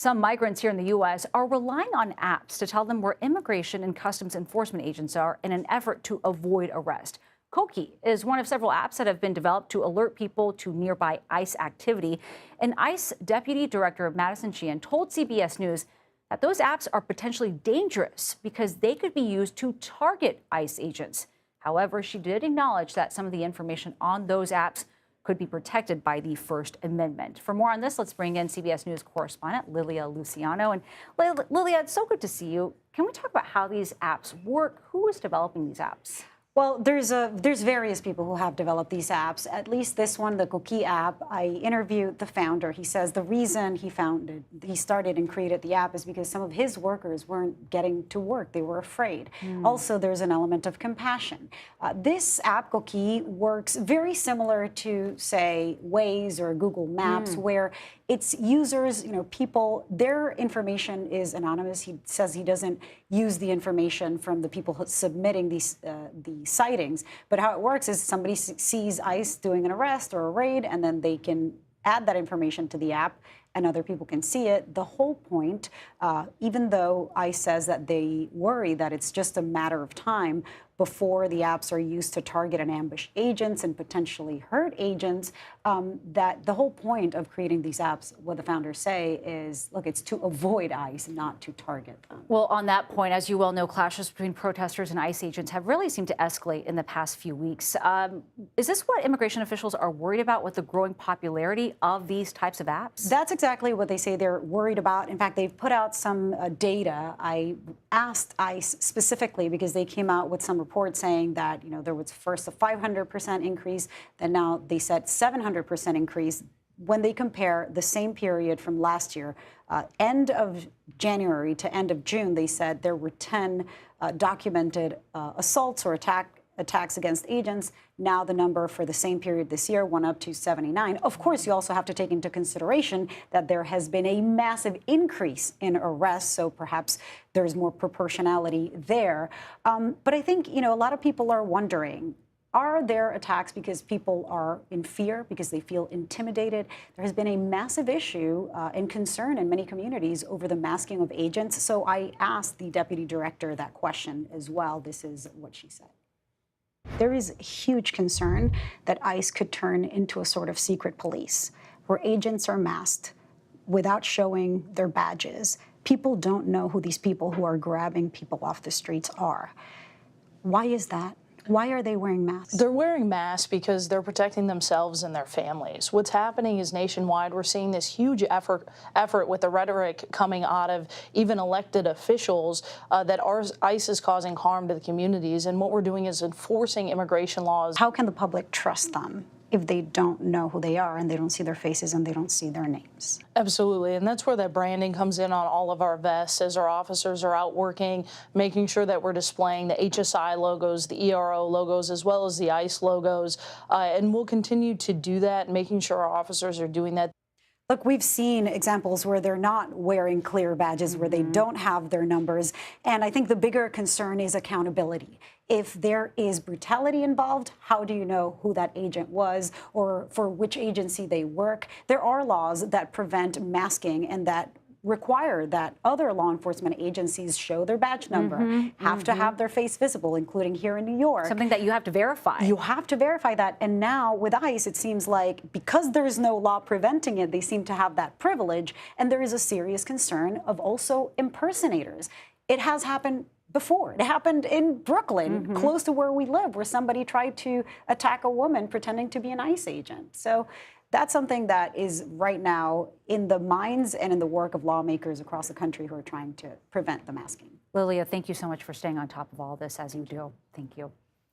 Some migrants here in the U.S. are relying on apps to tell them where immigration and customs enforcement agents are in an effort to avoid arrest. Coki is one of several apps that have been developed to alert people to nearby ICE activity. An ICE deputy director, Madison Sheehan, told CBS News that those apps are potentially dangerous because they could be used to target ICE agents. However, she did acknowledge that some of the information on those apps could be protected by the First Amendment. For more on this, let's bring in CBS News correspondent Lilia Luciano. And Lilia, it's so good to see you. Can we talk about how these apps work? Who is developing these apps? Well, there's various people who have developed these apps. At least this one, the Coki app, I interviewed the founder. He says the reason he started and created the app is because some of his workers weren't getting to work. They were afraid. Also, there's an element of compassion. This app, Coki, works very similar to, say, Waze or Google Maps, where its users, people, their information is anonymous. He says he doesn't use the information from the people submitting these the sightings. But how it works is somebody sees ICE doing an arrest or a raid, and then they can add that information to the app, and other people can see it. The whole point, even though ICE says that they worry that it's just a matter of time before the apps are used to target and ambush agents and potentially hurt agents, that the whole point of creating these apps, what the founders say is, look, it's to avoid ICE, not to target them. Well, on that point, as you well know, clashes between protesters and ICE agents have really seemed to escalate in the past few weeks. Is this what immigration officials are worried about with the growing popularity of these types of apps? That's exactly what they say they're worried about. In fact, they've put out some data. I asked ICE specifically because they came out with some report saying that, there was first a 500% increase, then now they said 700% increase. When they compare the same period from last year, end of January to end of June, they said there were 10 documented assaults or attacks against agents. Now the number for the same period this year went up to 79. Of course, you also have to take into consideration that there has been a massive increase in arrests, so perhaps there's more proportionality there. But I think, a lot of people are wondering, are there attacks because people are in fear, because they feel intimidated? There has been a massive issue and concern in many communities over the masking of agents. So I asked the deputy director that question as well. This is what she said. There is huge concern that ICE could turn into a sort of secret police where agents are masked without showing their badges. People don't know who these people who are grabbing people off the streets are. Why is that? Why are they wearing masks? They're wearing masks because they're protecting themselves and their families. What's happening is nationwide, we're seeing this huge effort with the rhetoric coming out of even elected officials that ICE is causing harm to the communities. And what we're doing is enforcing immigration laws. How can the public trust them if they don't know who they are and they don't see their faces and they don't see their names? Absolutely, and that's where that branding comes in on all of our vests as our officers are out working, making sure that we're displaying the HSI logos, the ERO logos, as well as the ICE logos, and we'll continue to do that, making sure our officers are doing that. Look, we've seen examples where they're not wearing clear badges, where they don't have their numbers. And I think the bigger concern is accountability. If there is brutality involved, how do you know who that agent was or for which agency they work? There are laws that prevent masking and that require that other law enforcement agencies show their badge number, have to have their face visible, including here in New York. Something that you have to verify. You have to verify that. And now with ICE, it seems like because there is no law preventing it, they seem to have that privilege. And there is a serious concern of also impersonators. It has happened before. It happened in Brooklyn, close to where we live, where somebody tried to attack a woman pretending to be an ICE agent. So that's something that is right now in the minds and in the work of lawmakers across the country who are trying to prevent the masking. Lilia, thank you so much for staying on top of all this as you do. Thank you.